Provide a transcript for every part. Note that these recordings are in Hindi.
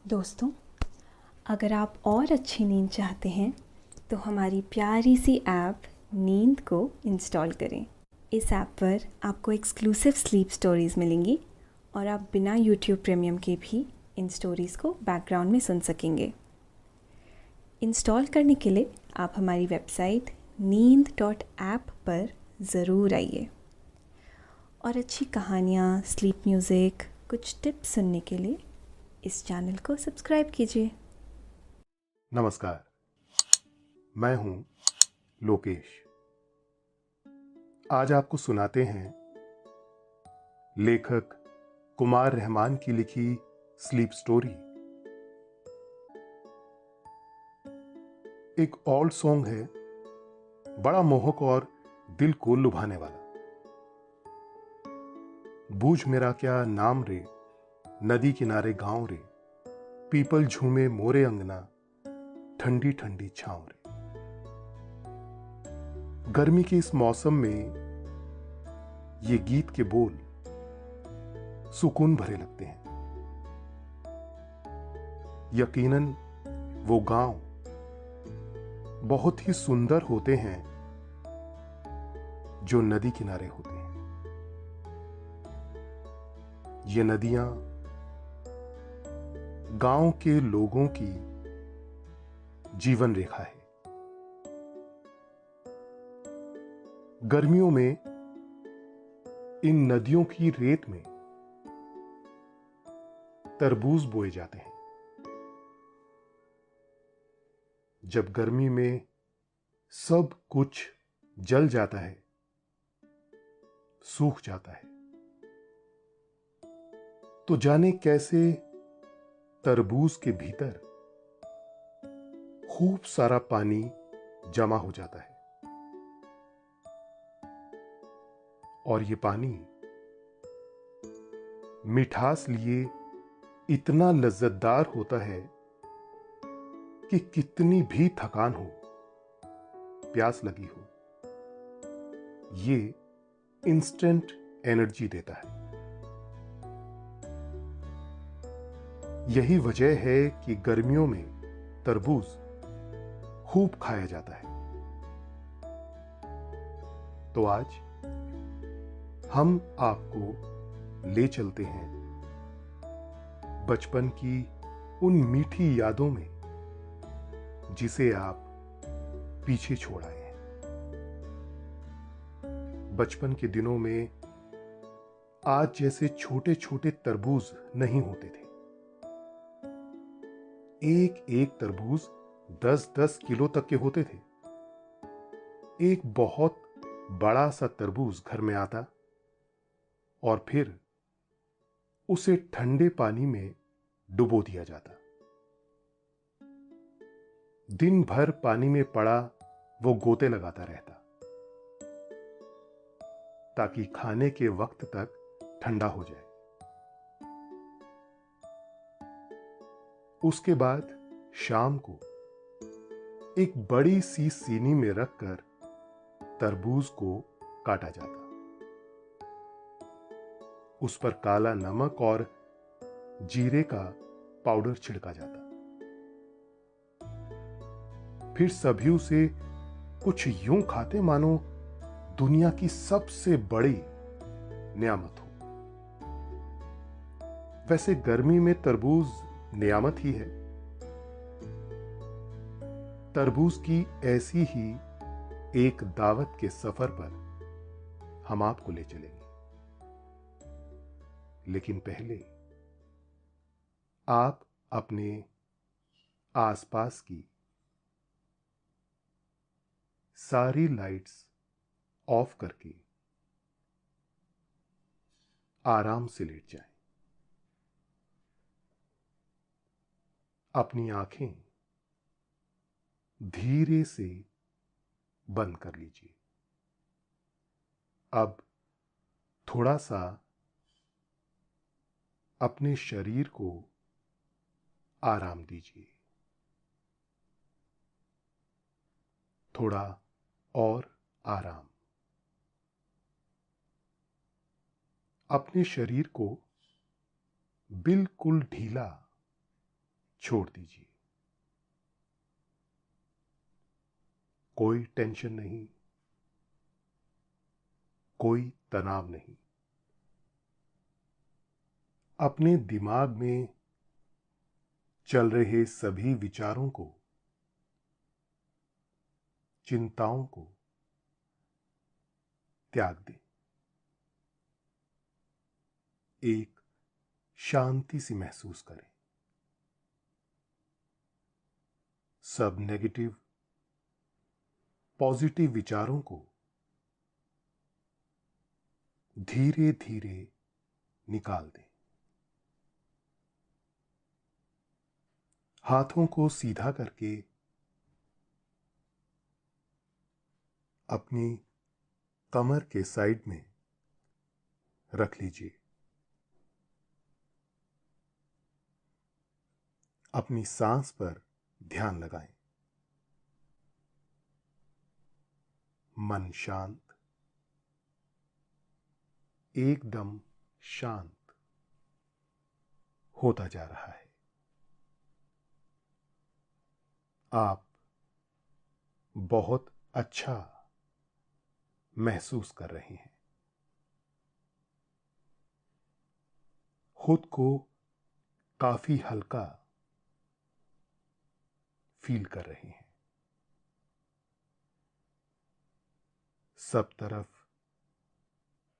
दोस्तों, अगर आप और अच्छी नींद चाहते हैं तो हमारी प्यारी सी ऐप नींद को इंस्टॉल करें। इस ऐप पर आपको एक्सक्लूसिव स्लीप स्टोरीज़ मिलेंगी और आप बिना यूट्यूब प्रीमियम के भी इन स्टोरीज़ को बैकग्राउंड में सुन सकेंगे। इंस्टॉल करने के लिए आप हमारी वेबसाइट नींद.ऐप पर ज़रूर आइए और अच्छी कहानियाँ, स्लीप म्यूज़िक, कुछ टिप्स सुनने के लिए इस चैनल को सब्सक्राइब कीजिए। नमस्कार, मैं हूं लोकेश। आज आपको सुनाते हैं लेखक कुमार रहमान की लिखी स्लीप स्टोरी। एक ओल्ड सॉन्ग है, बड़ा मोहक और दिल को लुभाने वाला। बूझ मेरा क्या नाम रे, नदी किनारे गांव रे, पीपल झूमे मोरे अंगना, ठंडी ठंडी छांव रे। गर्मी के इस मौसम में ये गीत के बोल सुकून भरे लगते हैं। यकीनन वो गांव बहुत ही सुंदर होते हैं जो नदी किनारे होते हैं। ये नदियां गांव के लोगों की जीवन रेखा है। गर्मियों में इन नदियों की रेत में तरबूज बोए जाते हैं। जब गर्मी में सब कुछ जल जाता है, सूख जाता है, तो जाने कैसे तरबूज के भीतर खूब सारा पानी जमा हो जाता है और ये पानी मिठास लिए इतना लज्जतदार होता है कि कितनी भी थकान हो, प्यास लगी हो, ये इंस्टेंट एनर्जी देता है। यही वजह है कि गर्मियों में तरबूज खूब खाया जाता है। तो आज हम आपको ले चलते हैं बचपन की उन मीठी यादों में जिसे आप पीछे छोड़ आए हैं। बचपन के दिनों में आज जैसे छोटे छोटे तरबूज नहीं होते थे। एक एक तरबूज 10-10 किलो तक के होते थे। एक बहुत बड़ा सा तरबूज घर में आता और फिर उसे ठंडे पानी में डुबो दिया जाता। दिन भर पानी में पड़ा वो गोते लगाता रहता ताकि खाने के वक्त तक ठंडा हो जाए। उसके बाद शाम को एक बड़ी सी सीनी में रखकर तरबूज को काटा जाता। उस पर काला नमक और जीरे का पाउडर छिड़का जाता। फिर सभी उसे कुछ यूं खाते मानो दुनिया की सबसे बड़ी नियामत हो। वैसे गर्मी में तरबूज नियामत ही है। तरबूज की ऐसी ही एक दावत के सफर पर हम आपको ले चलेंगे। लेकिन पहले आप अपने आसपास की सारी लाइट्स ऑफ करके आराम से लेट जाएं। अपनी आंखें धीरे से बंद कर लीजिए। अब थोड़ा सा अपने शरीर को आराम दीजिए। थोड़ा और आराम। अपने शरीर को बिल्कुल ढीला छोड़ दीजिए। कोई टेंशन नहीं, कोई तनाव नहीं। अपने दिमाग में चल रहे सभी विचारों को, चिंताओं को त्याग दें। एक शांति सी महसूस करें। सब नेगेटिव पॉजिटिव विचारों को धीरे धीरे निकाल दें। हाथों को सीधा करके अपनी कमर के साइड में रख लीजिए। अपनी सांस पर ध्यान लगाएं। मन शांत, एकदम शांत होता जा रहा है। आप बहुत अच्छा महसूस कर रहे हैं। खुद को काफी हल्का फील कर रहे हैं। सब तरफ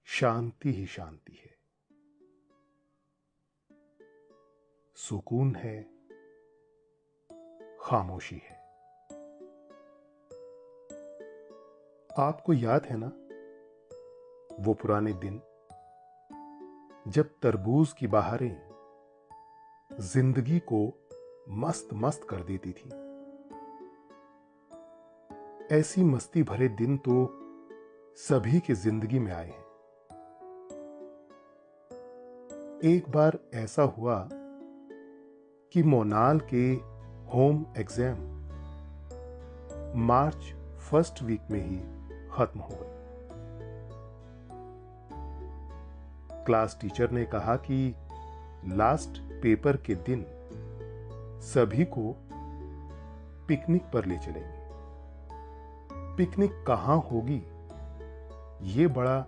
शांति ही शांति है, सुकून है, खामोशी है। आपको याद है ना वो पुराने दिन जब तरबूज की बहारें जिंदगी को मस्त मस्त कर देती थी। ऐसी मस्ती भरे दिन तो सभी की जिंदगी में आए हैं। एक बार ऐसा हुआ कि मोनाल के home exam March first week में ही खत्म हो गए। क्लास टीचर ने कहा कि लास्ट पेपर के दिन सभी को पिकनिक पर ले चलेंगे। पिकनिक कहां होगी, यह बड़ा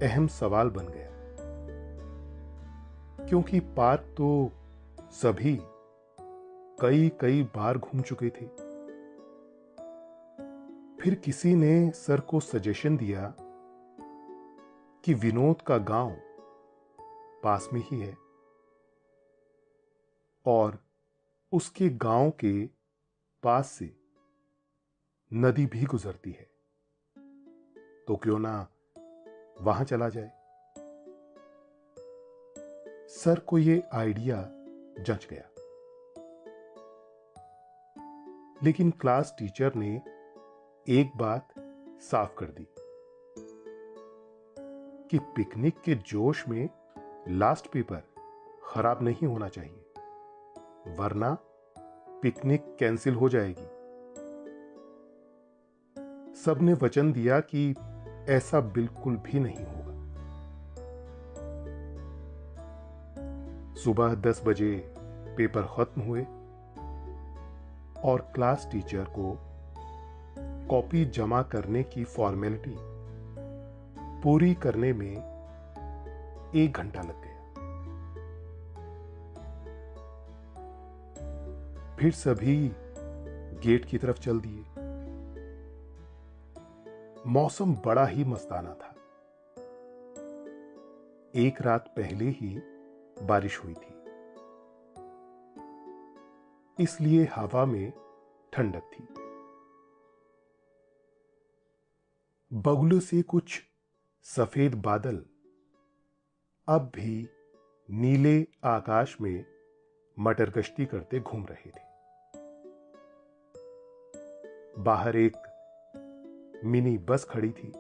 अहम सवाल बन गया, क्योंकि पार्क तो सभी कई कई बार घूम चुके थे। फिर किसी ने सर को सजेशन दिया कि विनोद का गांव पास में ही है और उसके गांव के पास से नदी भी गुजरती है, तो क्यों ना वहां चला जाए। सर को यह आइडिया जच गया, लेकिन क्लास टीचर ने एक बात साफ कर दी कि पिकनिक के जोश में लास्ट पेपर खराब नहीं होना चाहिए, वरना पिकनिक कैंसिल हो जाएगी। सबने वचन दिया कि ऐसा बिल्कुल भी नहीं होगा। सुबह 10 बजे पेपर खत्म हुए और क्लास टीचर को कॉपी जमा करने की फॉर्मेलिटी पूरी करने में 1 घंटा लग गया। फिर सभी गेट की तरफ चल दिए। मौसम बड़ा ही मस्ताना था। एक रात पहले ही बारिश हुई थी, इसलिए हवा में ठंडक थी। बगुलों से कुछ सफेद बादल अब भी नीले आकाश में मटर गश्ती करते घूम रहे थे। बाहर एक मिनी बस खड़ी थी।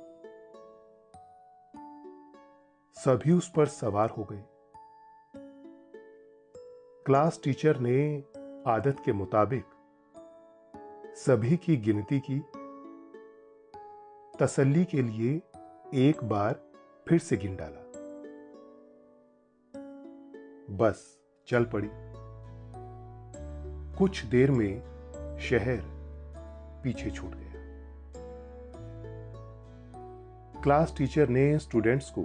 सभी उस पर सवार हो गए। क्लास टीचर ने आदत के मुताबिक सभी की गिनती की। तसल्ली के लिए एक बार फिर से गिन डाला। बस चल पड़ी। कुछ देर में शहर पीछे छूट गया। क्लास टीचर ने स्टूडेंट्स को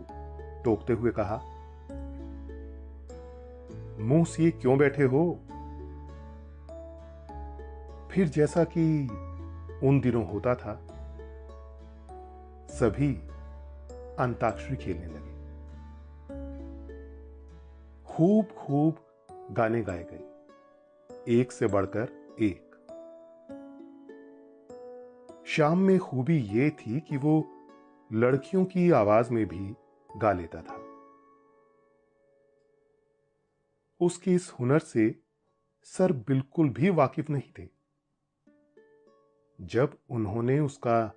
टोकते हुए कहा, मुंह सिए क्यों बैठे हो? फिर जैसा कि उन दिनों होता था, सभी अंताक्षरी खेलने लगे। खूब खूब गाने गाए गए, एक से बढ़कर एक। शाम में खूबी यह थी कि वो लड़कियों की आवाज में भी गा लेता था। उसके इस हुनर से सर बिल्कुल भी वाकिफ नहीं थे। जब उन्होंने उसका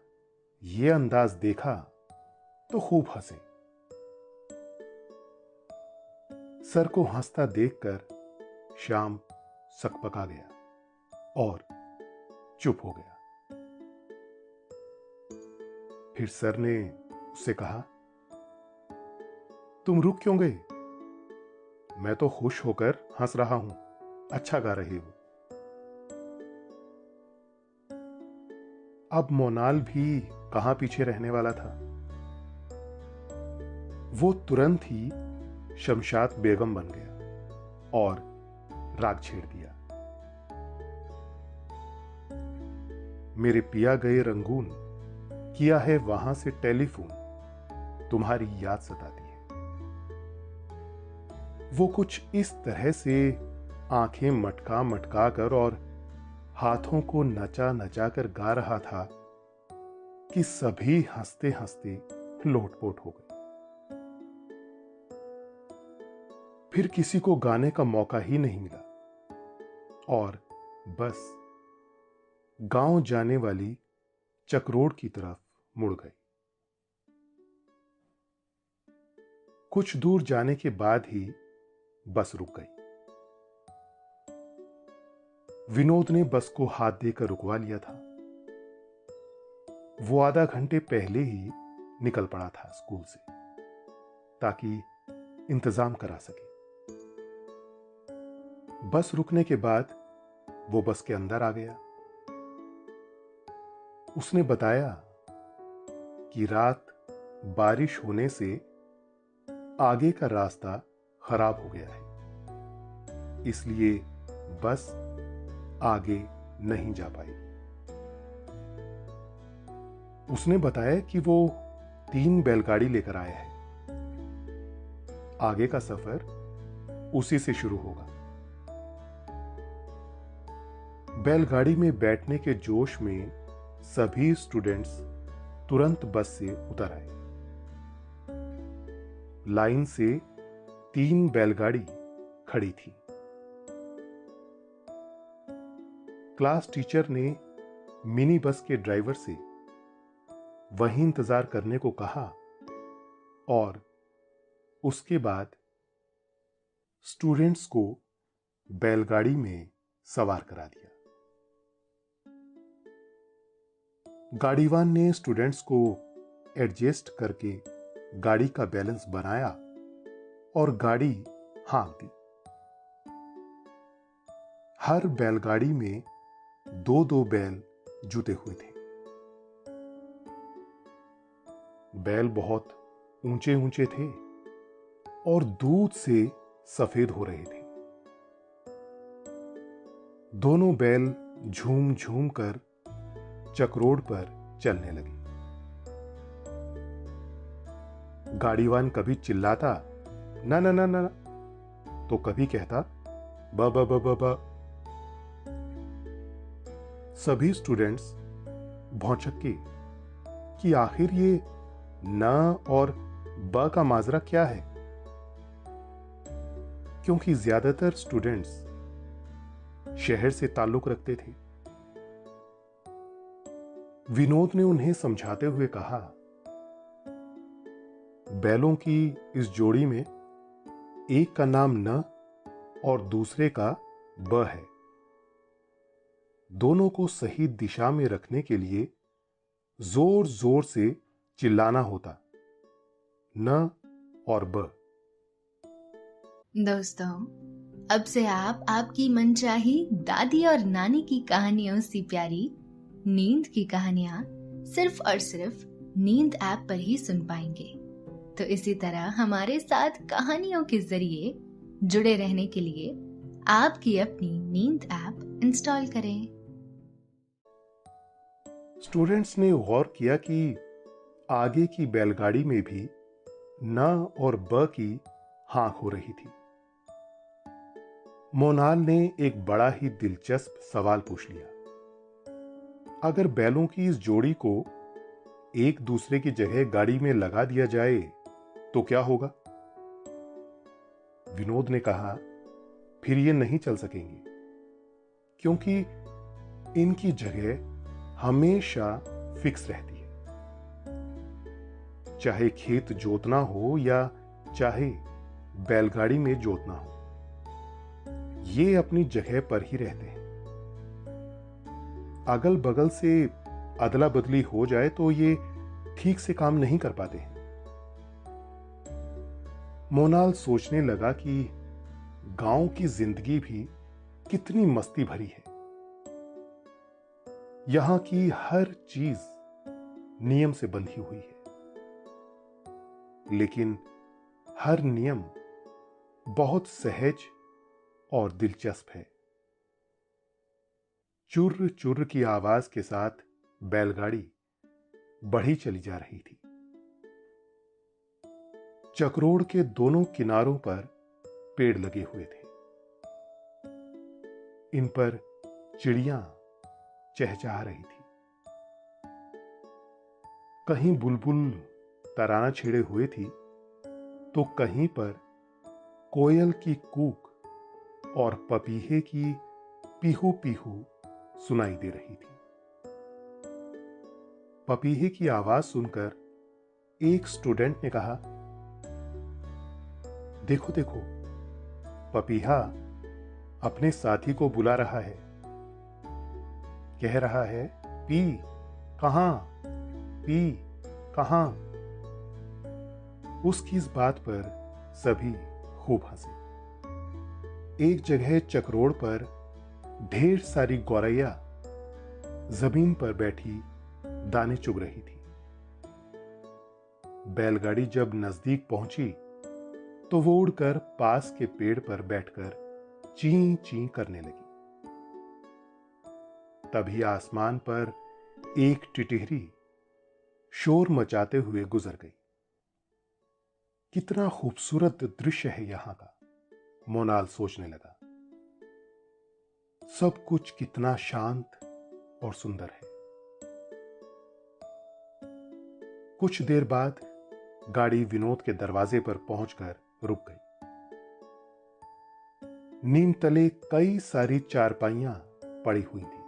यह अंदाज देखा तो खूब हंसे। सर को हंसता देखकर श्याम सकपका गया और चुप हो गया। फिर सर ने उससे कहा, तुम रुक क्यों गए? मैं तो खुश होकर हंस रहा हूं, अच्छा गा रही हो। अब मोनाल भी कहां पीछे रहने वाला था। वो तुरंत ही शमशाद बेगम बन गया और राग छेड़ दिया। मेरे पिया गए रंगून, किया है वहां से टेलीफोन, तुम्हारी याद सताती है। वो कुछ इस तरह से आंखें मटका मटका कर और हाथों को नचा नचा कर गा रहा था कि सभी हंसते हंसते लोटपोट हो गए। फिर किसी को गाने का मौका ही नहीं मिला और बस गांव जाने वाली चकरोड की तरफ मुड़ गए। कुछ दूर जाने के बाद ही बस रुक गई। विनोद ने बस को हाथ देकर रुकवा लिया था। वो आधा घंटे पहले ही निकल पड़ा था स्कूल से, ताकि इंतजाम करा सके। बस रुकने के बाद वो बस के अंदर आ गया। उसने बताया कि रात बारिश होने से आगे का रास्ता खराब हो गया है, इसलिए बस आगे नहीं जा पाई। उसने बताया कि वो 3 बैलगाड़ी लेकर आया है। आगे का सफर उसी से शुरू होगा। बैलगाड़ी में बैठने के जोश में सभी स्टूडेंट्स तुरंत बस से उतर आए। लाइन से 3 बैलगाड़ी खड़ी थी। क्लास टीचर ने मिनी बस के ड्राइवर से वहीं इंतजार करने को कहा और उसके बाद स्टूडेंट्स को बैलगाड़ी में सवार करा दिया। गाड़ीवान ने स्टूडेंट्स को एडजस्ट करके गाड़ी का बैलेंस बनाया और गाड़ी हाँक दी। हर बैलगाड़ी में 2-2 बैल जुटे हुए थे। बैल बहुत ऊंचे ऊंचे थे और दूध से सफेद हो रहे थे। दोनों बैल झूम झूम कर चकरोड पर चलने लगे। गाड़ीवान कभी चिल्लाता ना ना ना ना, तो कभी कहता ब ब ब ब ब। सभी स्टूडेंट्स भौचक्के कि आखिर ये न और ब का माजरा क्या है, क्योंकि ज्यादातर स्टूडेंट्स शहर से ताल्लुक रखते थे। विनोद ने उन्हें समझाते हुए कहा, बैलों की इस जोड़ी में एक का नाम न और दूसरे का ब है। दोनों को सही दिशा में रखने के लिए जोर जोर से चिल्लाना होता, न और ब। दोस्तों, अब से आप आपकी मनचाही दादी और नानी की कहानियों से प्यारी नींद की कहानियां सिर्फ और सिर्फ नींद ऐप पर ही सुन पाएंगे। तो इसी तरह हमारे साथ कहानियों के जरिए जुड़े रहने के लिए आपकी अपनी नींद ऐप इंस्टॉल करें। स्टूडेंट्स ने गौर किया कि आगे की बैलगाड़ी में भी न और ब की हाँक हो रही थी। मोनाल ने एक बड़ा ही दिलचस्प सवाल पूछ लिया, अगर बैलों की इस जोड़ी को एक दूसरे की जगह गाड़ी में लगा दिया जाए तो क्या होगा? विनोद ने कहा, फिर ये नहीं चल सकेंगे, क्योंकि इनकी जगह हमेशा फिक्स रहती है। चाहे खेत जोतना हो या चाहे बैलगाड़ी में जोतना हो, ये अपनी जगह पर ही रहते हैं। अगल बगल से अदला बदली हो जाए तो ये ठीक से काम नहीं कर पाते हैं। मोनाल सोचने लगा कि गांव की जिंदगी भी कितनी मस्ती भरी है। यहां की हर चीज नियम से बंधी हुई है, लेकिन हर नियम बहुत सहज और दिलचस्प है। चुर्र चुर्र की आवाज के साथ बैलगाड़ी बढ़ी चली जा रही थी। चक्रोड़ के दोनों किनारों पर पेड़ लगे हुए थे। इन पर चिड़ियां चहचहा रही थी। कहीं बुलबुल तराना छेड़े हुए थी तो कहीं पर कोयल की कूक और पपीहे की पीहू पीहू सुनाई दे रही थी। पपीहे की आवाज सुनकर एक स्टूडेंट ने कहा, देखो देखो, पपीहा अपने साथी को बुला रहा है। कह रहा है, पी कहां, पी कहां। उसकी इस बात पर सभी खूब हंसे। एक जगह चक्रोड़ पर ढेर सारी गौरैया जमीन पर बैठी दाने चुग रही थी। बैलगाड़ी जब नजदीक पहुंची तो वो उड़कर पास के पेड़ पर बैठकर ची ची करने लगी। तभी आसमान पर एक टिटहरी शोर मचाते हुए गुजर गई। कितना खूबसूरत दृश्य है यहां का, मोनाल सोचने लगा। सब कुछ कितना शांत और सुंदर है। कुछ देर बाद गाड़ी विनोद के दरवाजे पर पहुंचकर रुक गई। नीम तले कई सारी चारपाइयां पड़ी हुई थी।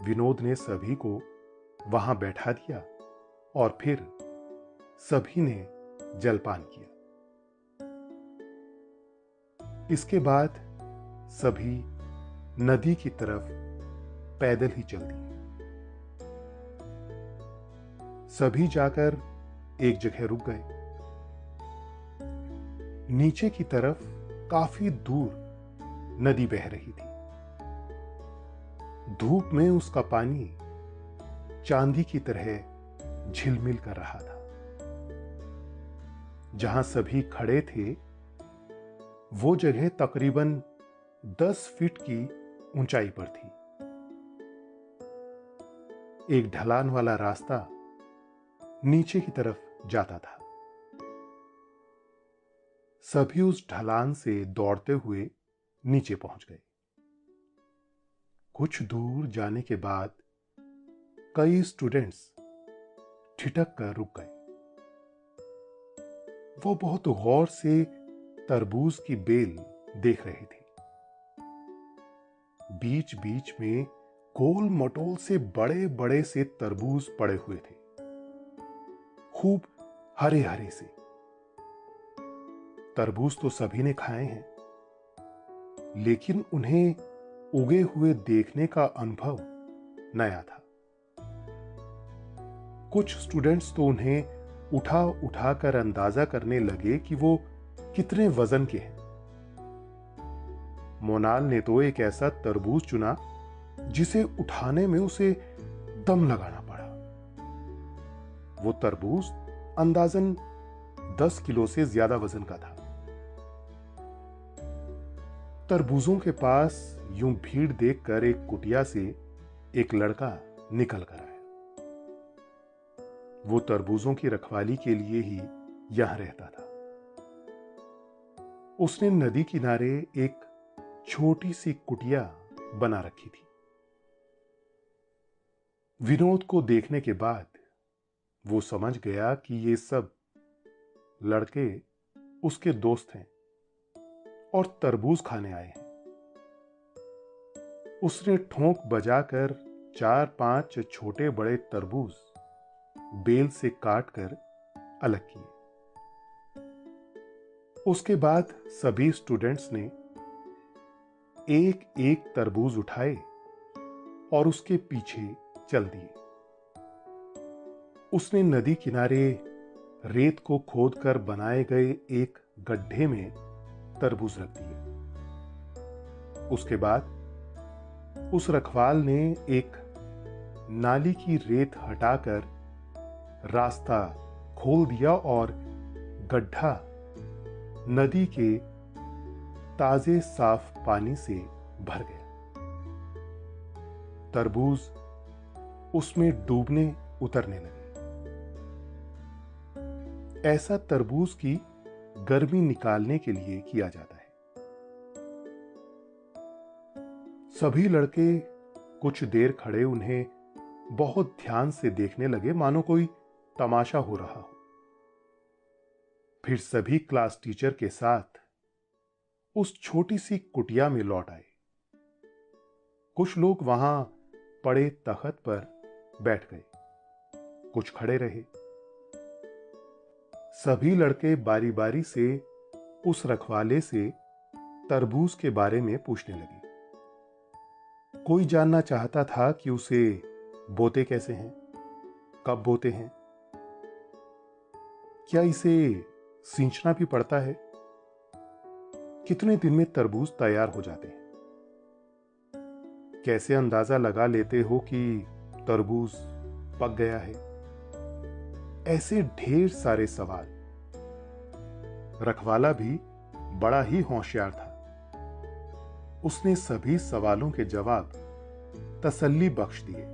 विनोद ने सभी को वहां बैठा दिया और फिर सभी ने जलपान किया। इसके बाद सभी नदी की तरफ पैदल ही चल दिए। सभी जाकर एक जगह रुक गए। नीचे की तरफ काफी दूर नदी बह रही थी। धूप में उसका पानी चांदी की तरह झिलमिल कर रहा था। जहां सभी खड़े थे वो जगह तकरीबन 10 फीट की ऊंचाई पर थी। एक ढलान वाला रास्ता नीचे की तरफ जाता था। सभी उस ढलान से दौड़ते हुए नीचे पहुंच गए। कुछ दूर जाने के बाद कई स्टूडेंट्स ठिठक कर रुक गए। वो बहुत गौर से तरबूज की बेल देख रहे थे। बीच बीच में गोल मटोल से बड़े बड़े से तरबूज पड़े हुए थे, खूब हरे हरे से। तरबूज तो सभी ने खाए हैं, लेकिन उन्हें उगे हुए देखने का अनुभव नया था। कुछ स्टूडेंट्स तो उन्हें उठा उठा कर अंदाजा करने लगे कि वो कितने वजन के हैं। मोनाल ने तो एक ऐसा तरबूज चुना जिसे उठाने में उसे दम लगाना पड़ा। वो तरबूज अंदाजन 10 किलो से ज्यादा वजन का था। तरबूजों के पास यूं भीड़ देखकर एक कुटिया से एक लड़का निकल कर आया। वो तरबूजों की रखवाली के लिए ही यहां रहता था। उसने नदी किनारे एक छोटी सी कुटिया बना रखी थी। विनोद को देखने के बाद वो समझ गया कि ये सब लड़के उसके दोस्त हैं और तरबूज खाने आए हैं। उसने ठोंक बजाकर 4-5 छोटे बड़े तरबूज बेल से काटकर अलग किए। उसके बाद सभी स्टूडेंट्स ने एक एक तरबूज उठाए और उसके पीछे चल दिए। उसने नदी किनारे रेत को खोदकर बनाए गए एक गड्ढे में तरबूज रख दिए। उसके बाद उस रखवाल ने एक नाली की रेत हटाकर रास्ता खोल दिया और गड्ढा नदी के ताजे साफ पानी से भर गया। तरबूज उसमें डूबने उतरने लगे। ऐसा तरबूज की गर्मी निकालने के लिए किया जाता है। सभी लड़के कुछ देर खड़े उन्हें बहुत ध्यान से देखने लगे, मानो कोई तमाशा हो रहा हो। फिर सभी क्लास टीचर के साथ उस छोटी सी कुटिया में लौट आए। कुछ लोग वहां पड़े तख्त पर बैठ गए, कुछ खड़े रहे। सभी लड़के बारी बारी से उस रखवाले से तरबूज के बारे में पूछने लगे। कोई जानना चाहता था कि उसे बोते कैसे हैं, कब बोते हैं, क्या इसे सींचना भी पड़ता है, कितने दिन में तरबूज तैयार हो जाते हैं, कैसे अंदाजा लगा लेते हो कि तरबूज पक गया है। ऐसे ढेर सारे सवाल। रखवाला भी बड़ा ही होशियार था। उसने सभी सवालों के जवाब तसल्ली बख्श दिए।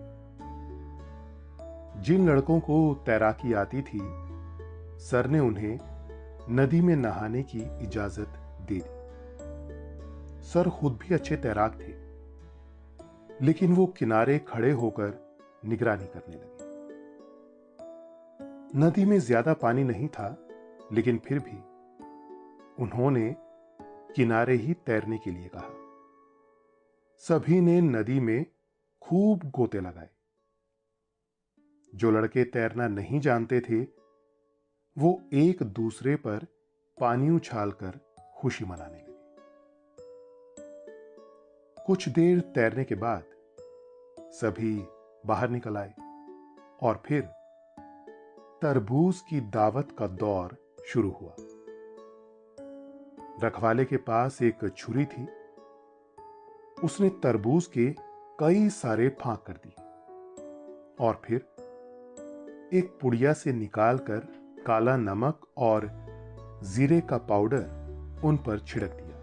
जिन लड़कों को तैराकी आती थी, सर ने उन्हें नदी में नहाने की इजाजत दे दी। सर खुद भी अच्छे तैराक थे, लेकिन वो किनारे खड़े होकर निगरानी करने लगे। नदी में ज्यादा पानी नहीं था, लेकिन फिर भी उन्होंने किनारे ही तैरने के लिए कहा। सभी ने नदी में खूब गोते लगाए। जो लड़के तैरना नहीं जानते थे, वो एक दूसरे पर पानी उछालकर खुशी मनाने लगे। कुछ देर तैरने के बाद सभी बाहर निकल आए और फिर तरबूज की दावत का दौर शुरू हुआ। रखवाले के पास एक छुरी थी। उसने तरबूज के कई सारे फांक कर दिए और फिर एक पुड़िया से निकालकर काला नमक और जीरे का पाउडर उन पर छिड़क दिया।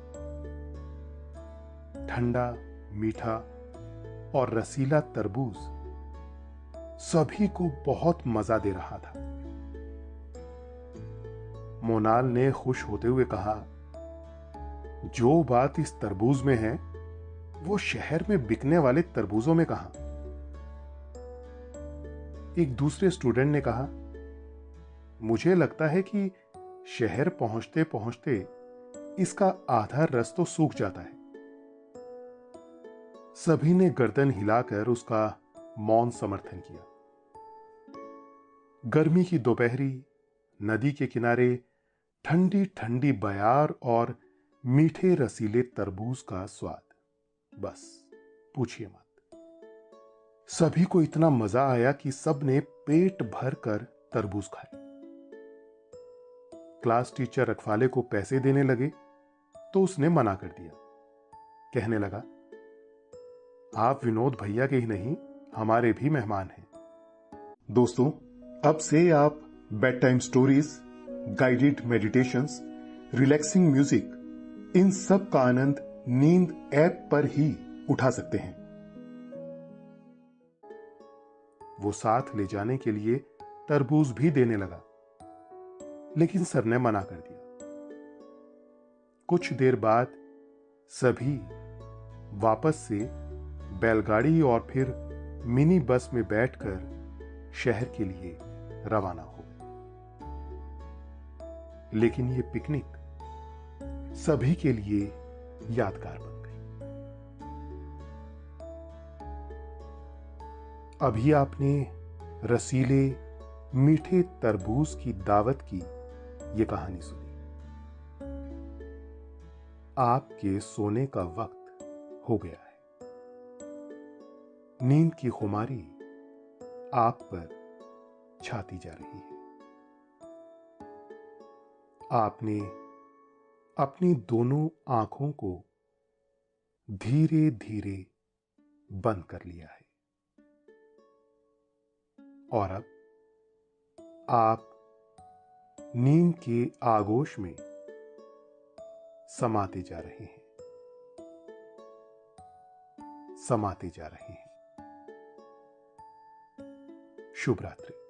ठंडा, मीठा और रसीला तरबूज सभी को बहुत मजा दे रहा था। मोनाल ने खुश होते हुए कहा, जो बात इस तरबूज में है, वो शहर में बिकने वाले तरबूजों में कहां? एक दूसरे स्टूडेंट ने कहा, मुझे लगता है कि शहर पहुंचते पहुंचते इसका आधा रस तो सूख जाता है। सभी ने गर्दन हिलाकर उसका मौन समर्थन किया। गर्मी की दोपहरी, नदी के किनारे ठंडी ठंडी बयार और मीठे रसीले तरबूज का स्वाद, बस पूछिए मत। सभी को इतना मजा आया कि सब ने पेट भर कर तरबूज खाए। क्लास टीचर रखवाले को पैसे देने लगे तो उसने मना कर दिया। कहने लगा, आप विनोद भैया के ही नहीं, हमारे भी मेहमान हैं। दोस्तों, अब से आप bed time stories, guided meditations, relaxing music, इन सब का आनंद नींद ऐप पर ही उठा सकते हैं। वो साथ ले जाने के लिए तरबूज भी देने लगा, लेकिन सर ने मना कर दिया। कुछ देर बाद सभी वापस से बैलगाड़ी और फिर मिनी बस में बैठकर शहर के लिए रवाना हो गए। लेकिन ये पिकनिक सभी के लिए यादगार बन गई। अभी आपने रसीले मीठे तरबूज की दावत की ये कहानी सुनी। आपके सोने का वक्त हो गया है। नींद की खुमारी आप पर छाती जा रही है। आपने अपनी दोनों आंखों को धीरे धीरे बंद कर लिया है और अब आप नींद के आगोश में समाते जा रहे हैं, समाते जा रहे हैं। शुभ रात्रि।